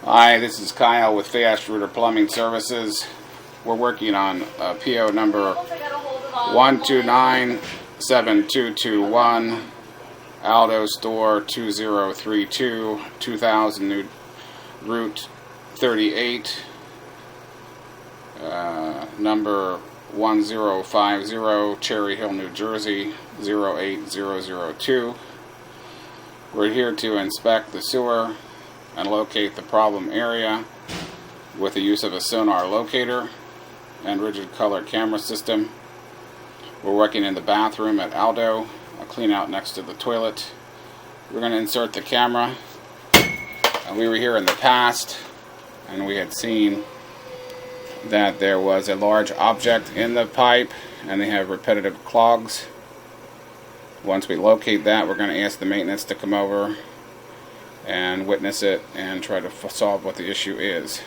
Hi, this is Kyle with Fast Router Plumbing Services. We're working on PO number 1297221, Aldo Store 2032, 2000 Route 38, number 1050, Cherry Hill, New Jersey 08002. We're here to inspect the sewer and locate the problem area with the use of a sonar locator and rigid color camera system. We're working in the bathroom at Aldo, a clean out next to the toilet. We're going to insert the camera. And we were here in the past and we had seen that there was a large object in the pipe and they have repetitive clogs. Once we locate that, we're going to ask the maintenance to come over and witness it and try to solve what the issue is.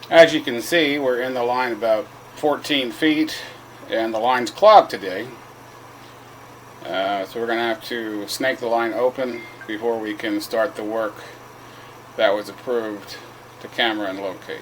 As you can see, we're in the line about 14 feet and the line's clogged today. So we're going to have to snake the line open before we can start the work that was approved to camera and locate.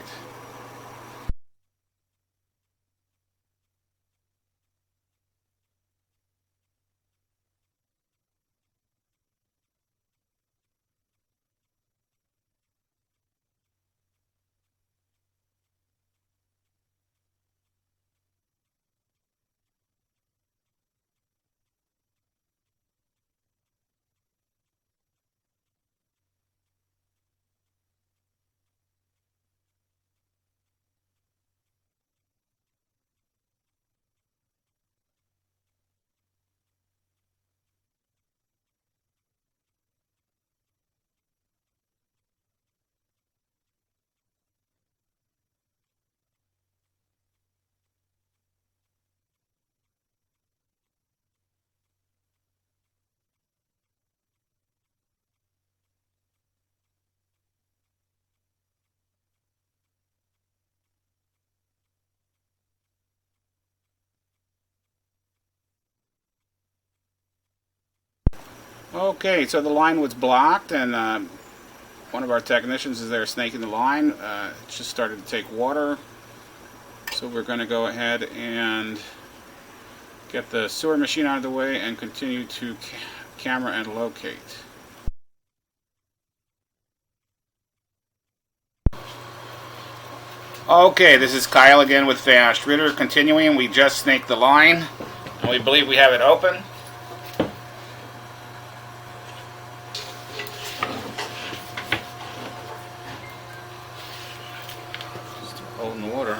Okay, so the line was blocked and one of our technicians is there snaking the line. It just started to take water. So we're going to go ahead and get the sewer machine out of the way and continue to camera and locate. Okay, this is Kyle again with Fast Router. Continuing, we just snaked the line and we believe we have it open. Holding water.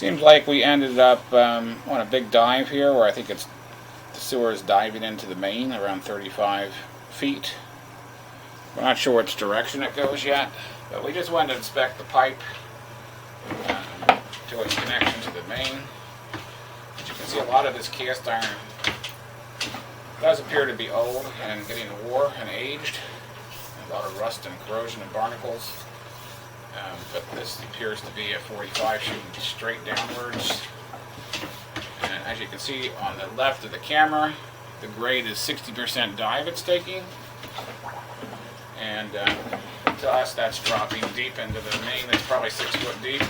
Seems like we ended up on a big dive here, where I think the sewer is diving into the main around 35 feet. We're not sure which direction it goes yet, but we just wanted to inspect the pipe to its connection to the main. As you can see, a lot of this cast iron does appear to be old and getting wore and aged. A lot of rust and corrosion and barnacles. But this appears to be a 45 shooting straight downwards. And as you can see on the left of the camera, the grade is 60% dive it's taking. And to us, that's dropping deep into the main. It's probably 6 foot deep,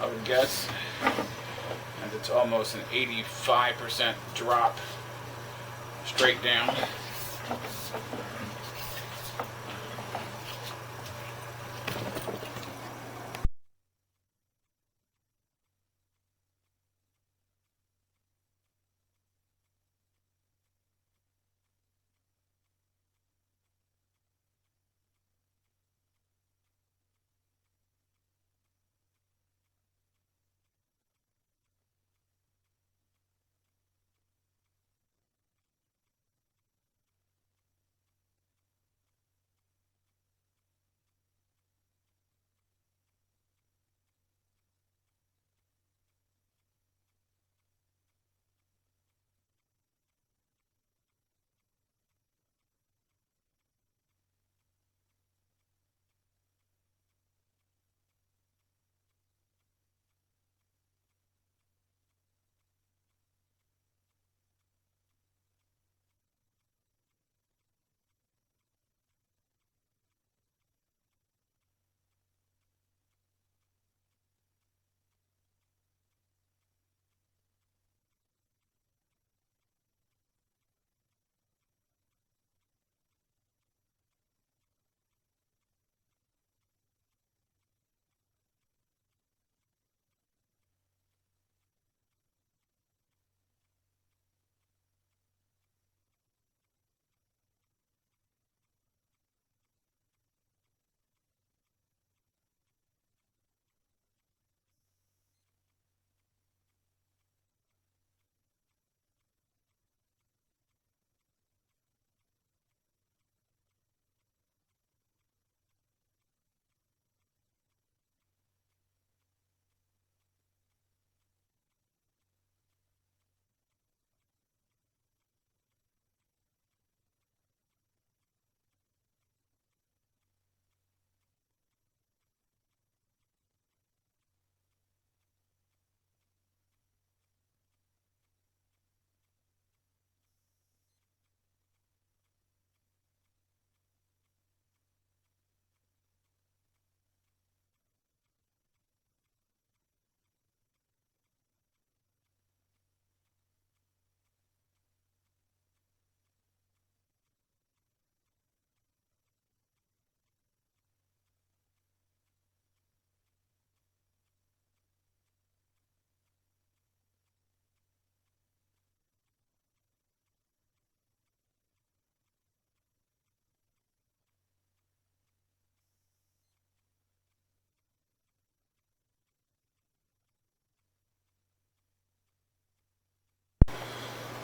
I would guess. And it's almost an 85% drop straight down.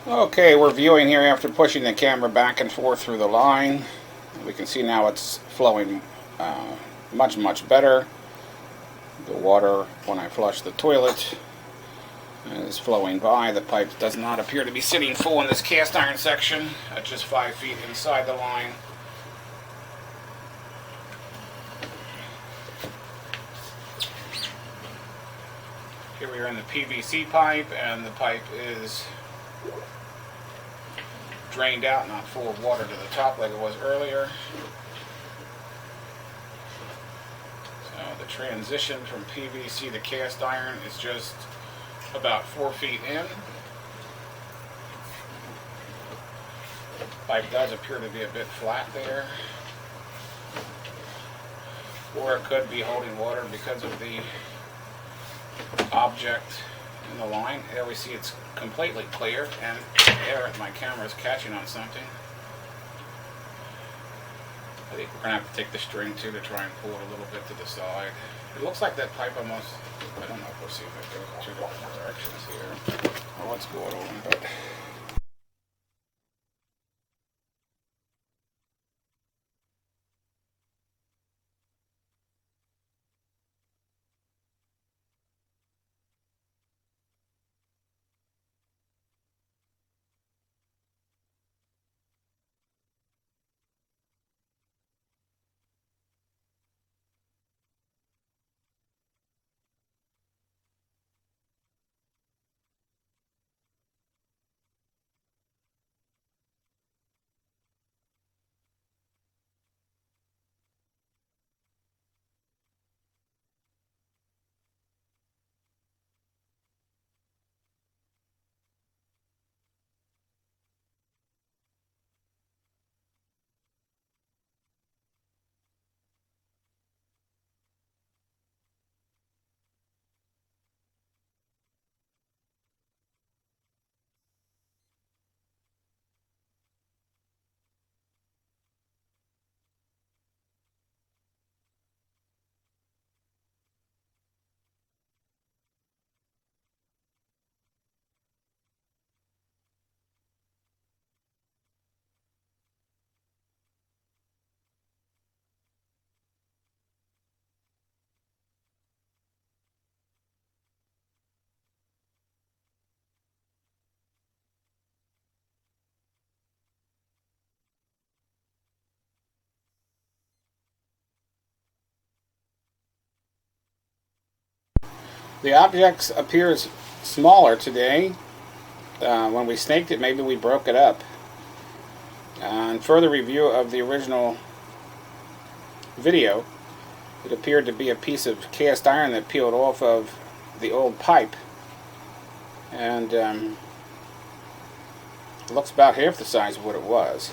Okay, we're viewing here after pushing the camera back and forth through the line. We can see now it's flowing much better. The water, when I flush the toilet, is flowing by. The pipe does not appear to be sitting full in this cast iron section at just 5 feet inside the line. Here we are in the PVC pipe, and the pipe is drained out, not full of water to the top like it was earlier. So the transition from PVC to cast iron is just about 4 feet in. Pipe does appear to be a bit flat there, or it could be holding water because of the object in the line. There we see it's completely clear, and there my camera is catching on something. I think we're going to have to take the string too to try and pull it a little bit to the side. It looks like that pipe almost, I don't know if we'll see if it goes in two different directions here. Or what's going on, but... The object appears smaller today. When we snaked it, maybe we broke it up. On further review of the original video, it appeared to be a piece of cast iron that peeled off of the old pipe. And it looks about half the size of what it was.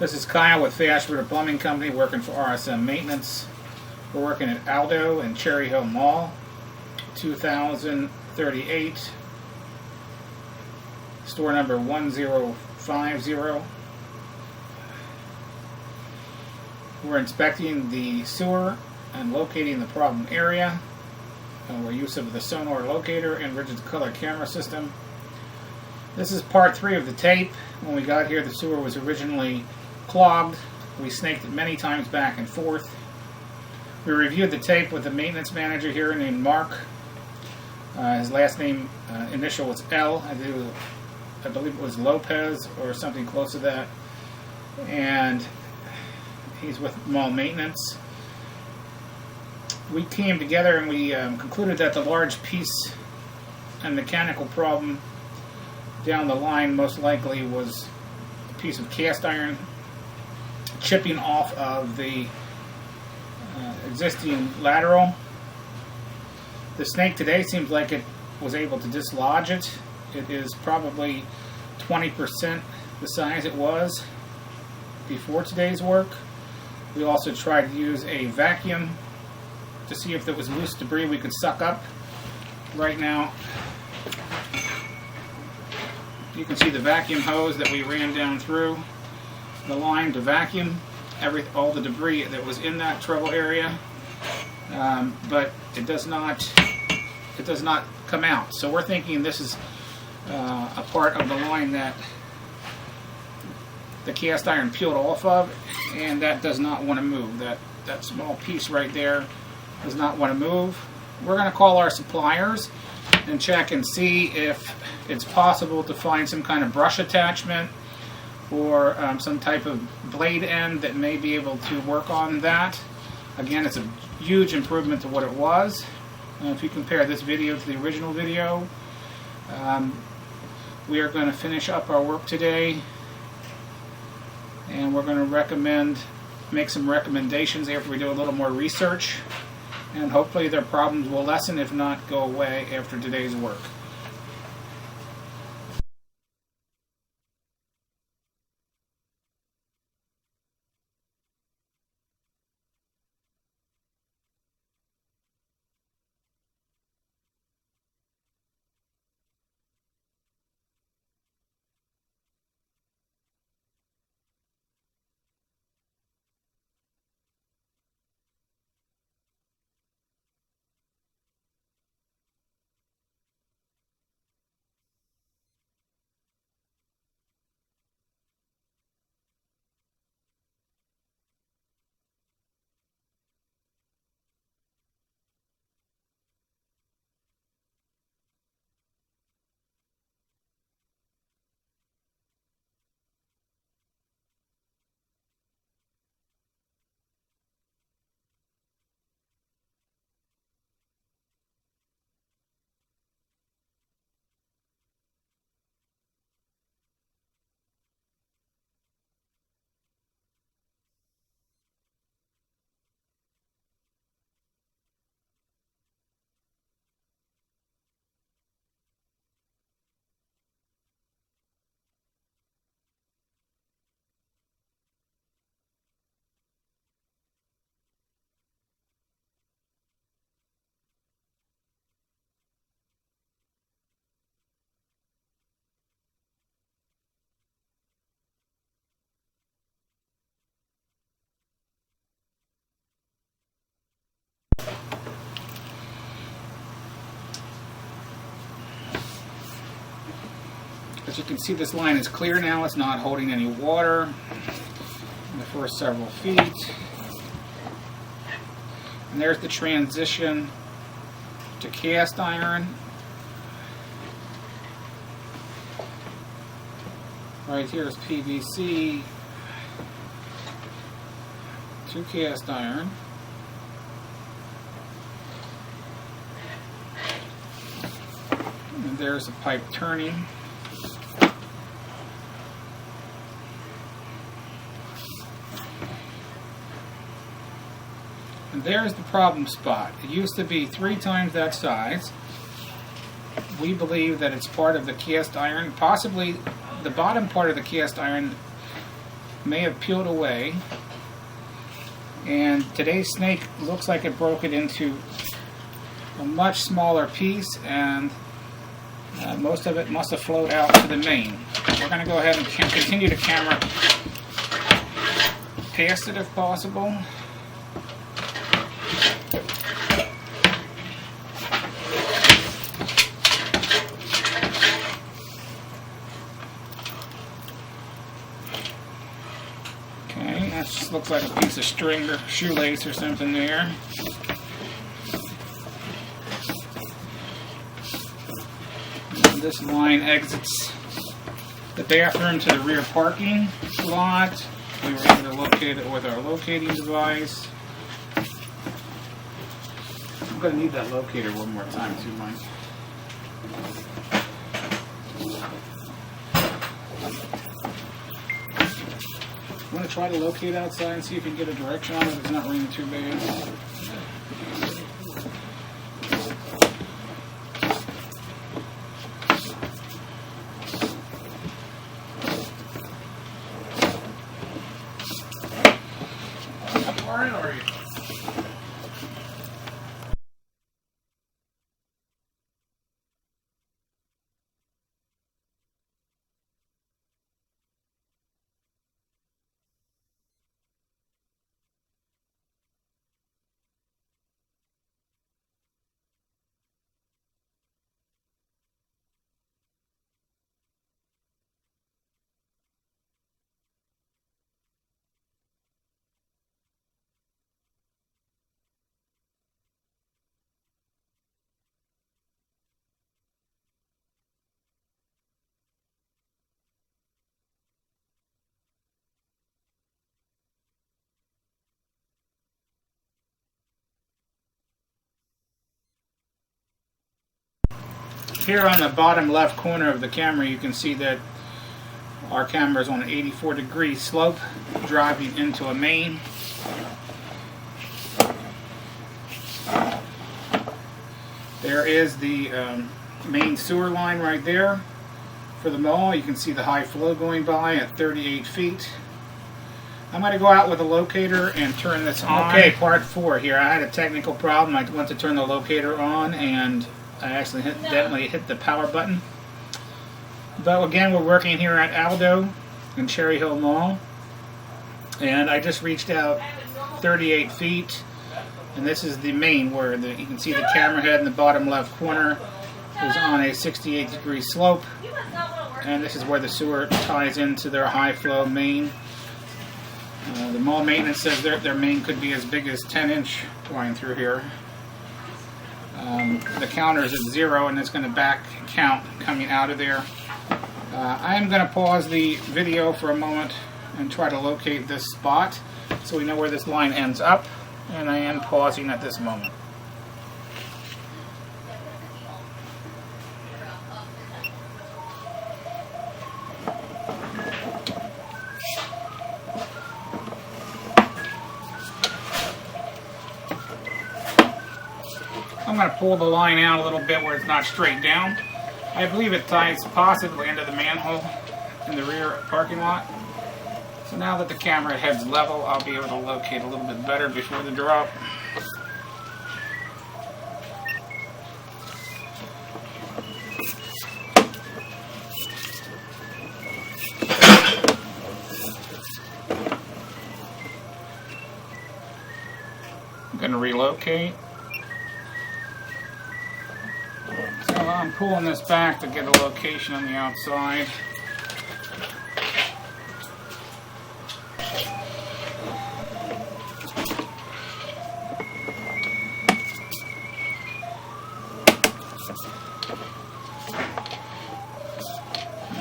This is Kyle with Fast Ritter Plumbing Company, working for RSM Maintenance. We're working at Aldo in Cherry Hill Mall, 2038, store number 1050. We're inspecting the sewer and locating the problem area. We're use of the sonar locator and rigid color camera system. This is part 3 of the tape. When we got here, the sewer was originally clogged. We snaked it many times back and forth. We reviewed the tape with the maintenance manager here named Mark. His last name initial was L. I believe it was Lopez or something close to that. And he's with mall maintenance. We came together and we concluded that the large piece and mechanical problem down the line most likely was a piece of cast iron chipping off of the existing lateral. The snake today seems like it was able to dislodge it. It is probably 20% the size it was before today's work. We also tried to use a vacuum to see if there was loose debris we could suck up. Right now, you can see the vacuum hose that we ran down through the line to vacuum all the debris that was in that trouble area, but it does not come out. So we're thinking this is a part of the line that the cast iron peeled off of, and that does not want to move. That small piece right there does not want to move. We're going to call our suppliers and check and see if it's possible to find some kind of brush attachment or some type of blade end that may be able to work on that. Again, it's a huge improvement to what it was. If you compare this video to the original video, we are going to finish up our work today, and we're going to make some recommendations after we do a little more research, and hopefully their problems will lessen, if not go away, after today's work. As you can see, this line is clear now. It's not holding any water in the first several feet. And there's the transition to cast iron. Right here is PVC to cast iron. And there's the pipe turning. And there's the problem spot. It used to be 3 times that size. We believe that it's part of the cast iron, possibly the bottom part of the cast iron may have peeled away. And today's snake looks like it broke it into a much smaller piece, and most of it must have flowed out to the main. We're going to go ahead and continue to camera past it if possible. Okay, that just looks like a piece of string or shoelace or something there. And this line exits the bathroom to the rear parking lot. We were able to locate it with our locating device. I'm going to need that locator one more time too, Mike. You want to try to locate outside and see if you can get a direction on it? It's not raining too bad. How far in are you? Here on the bottom left corner of the camera, you can see that our camera is on an 84-degree slope, driving into a main. There is the main sewer line right there for the mall. You can see the high flow going by at 38 feet. I'm going to go out with a locator and turn this on. Okay, part 4 here. I had a technical problem. I went to turn the locator on and I actually definitely hit the power button. But again, we're working here at Aldo in Cherry Hill Mall. And I just reached out 38 feet. And this is the main where you can see the camera head in the bottom left corner is on a 68-degree slope. And this is where the sewer ties into their high flow main. The mall maintenance says their main could be as big as 10-inch going through here. The counter is at 0 and it's going to back count coming out of there. I am going to pause the video for a moment and try to locate this spot so we know where this line ends up, and I am pausing at this moment. I'm going to pull the line out a little bit where it's not straight down. I believe it ties possibly into the manhole in the rear parking lot. So now that the camera head's level, I'll be able to locate a little bit better before the drop. I'm going to relocate. So I'm pulling this back to get a location on the outside.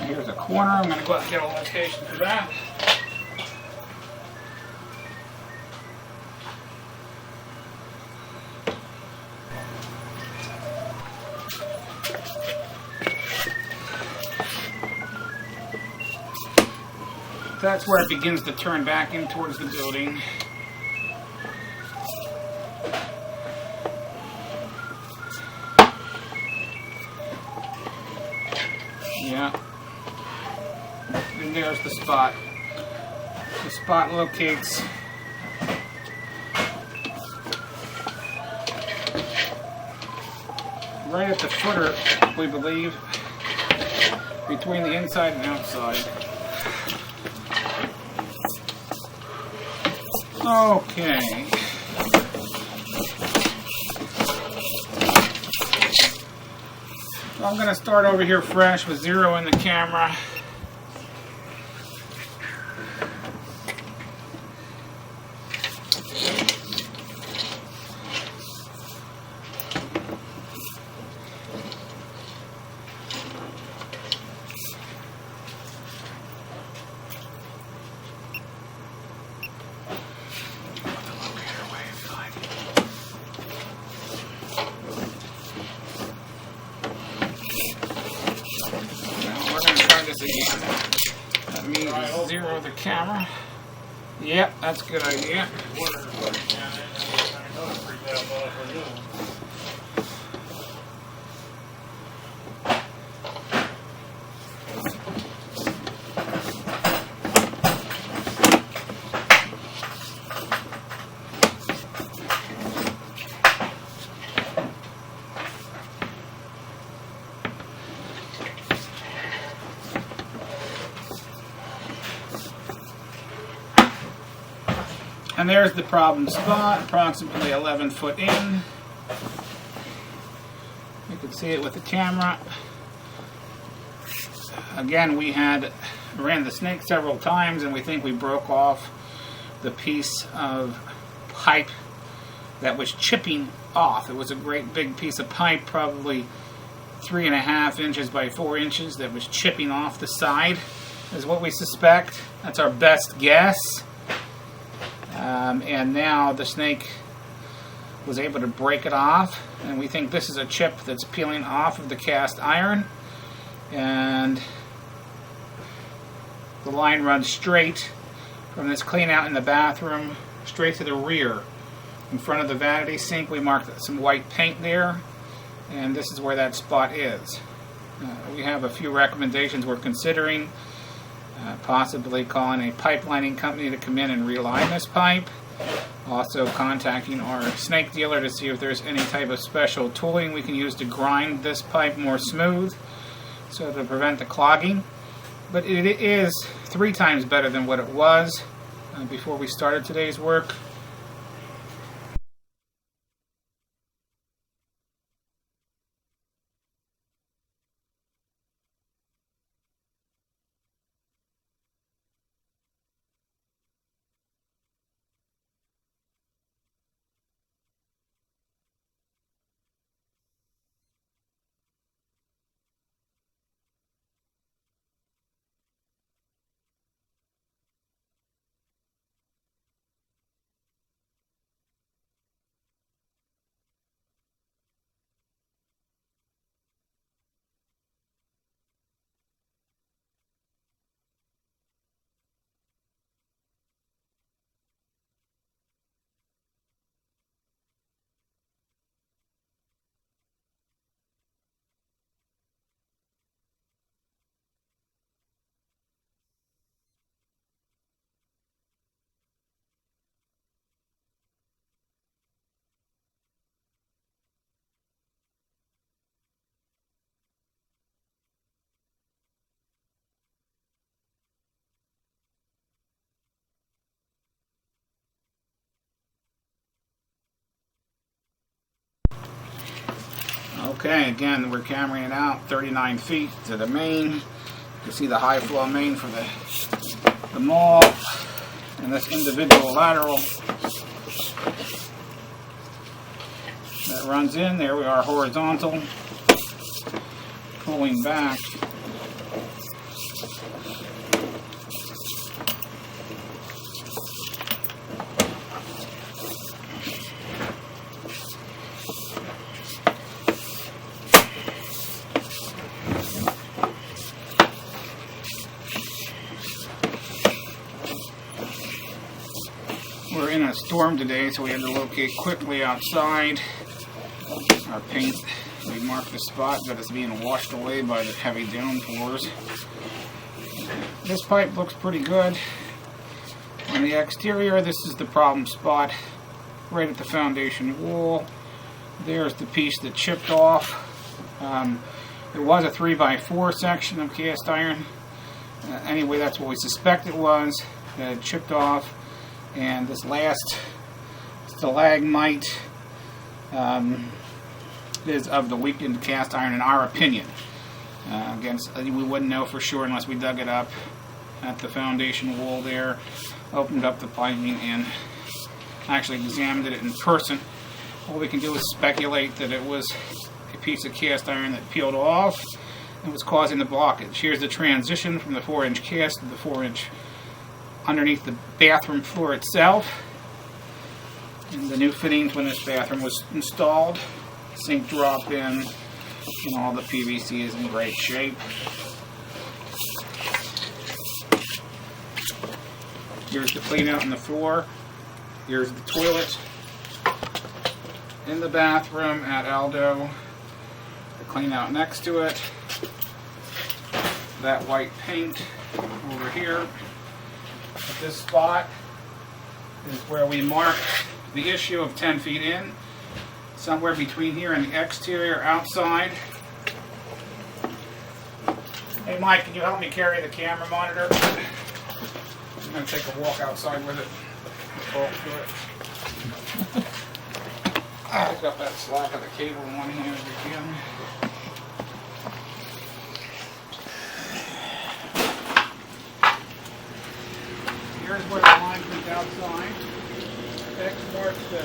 Here's a corner. I'm going to go out and get a location for that. That's where it begins to turn back in towards the building. Yeah. And there's the spot. The spot locates right at the footer, we believe, between the inside and outside. Okay. So I'm going to start over here fresh with 0 in the camera. That means 0 the camera. Yep, that's a good idea. And there's the problem spot, approximately 11 foot in. You can see it with the camera. Again, we ran the snake several times, and we think we broke off the piece of pipe that was chipping off. It was a great big piece of pipe, probably 3.5 inches by 4 inches, that was chipping off the side, is what we suspect. That's our best guess. And now the snake was able to break it off, and we think this is a chip that's peeling off of the cast iron, and the line runs straight from this clean out in the bathroom straight to the rear. In front of the vanity sink we marked some white paint there, and this is where that spot is. We have a few recommendations we're considering. Possibly calling a pipelining company to come in and reline this pipe. Also contacting our snake dealer to see if there's any type of special tooling we can use to grind this pipe more smooth, so to prevent the clogging. But it is 3 times better than what it was before we started today's work. Okay, again, we're cameraing it out 39 feet to the main. You can see the high flow main for the maul, and this individual lateral that runs in. There we are, horizontal, pulling back. We're in a storm today, so we had to locate quickly outside. Our paint, we marked the spot, but it's being washed away by the heavy downpours. This pipe looks pretty good. On the exterior, this is the problem spot right at the foundation wall. There's the piece that chipped off. It was a 3x4 section of cast iron. Anyway, that's what we suspect it was. It chipped off, and this last stalagmite is of the weakened cast iron, in our opinion. Again, we wouldn't know for sure unless we dug it up at the foundation wall there, opened up the piping, and actually examined it in person. All we can do is speculate that it was a piece of cast iron that peeled off and was causing the blockage. Here's the transition from the 4-inch cast to the 4-inch underneath the bathroom floor itself. And the new fittings when this bathroom was installed. Sink dropped in, and all the PVC is in great shape. Here's the clean out on the floor. Here's the toilet in the bathroom at Aldo. The clean out next to it. That white paint over here. At this spot is where we marked the issue of 10 feet in. Somewhere between here and the exterior outside. Hey Mike, can you help me carry the camera monitor? I'm going to take a walk outside with it. Bolt to it. Pick up that slack of the cable in one hand again. Here's where the line comes outside. X marks the...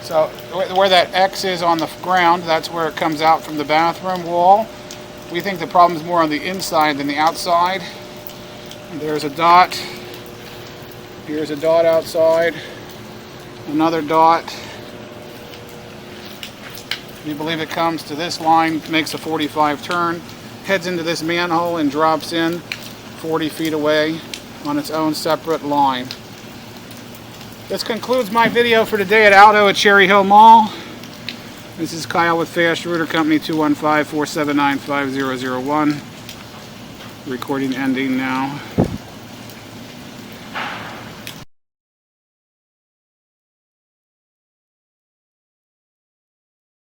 So where that X is on the ground, that's where it comes out from the bathroom wall. We think the problem is more on the inside than the outside. There's a dot. Here's a dot outside. Another dot. We believe it comes to this line, makes a 45 turn, heads into this manhole and drops in 40 feet away on its own separate line. This concludes my video for today at Aldo at Cherry Hill Mall. This is Kyle with Fast Router Company, 215-479-5001. Recording ending now.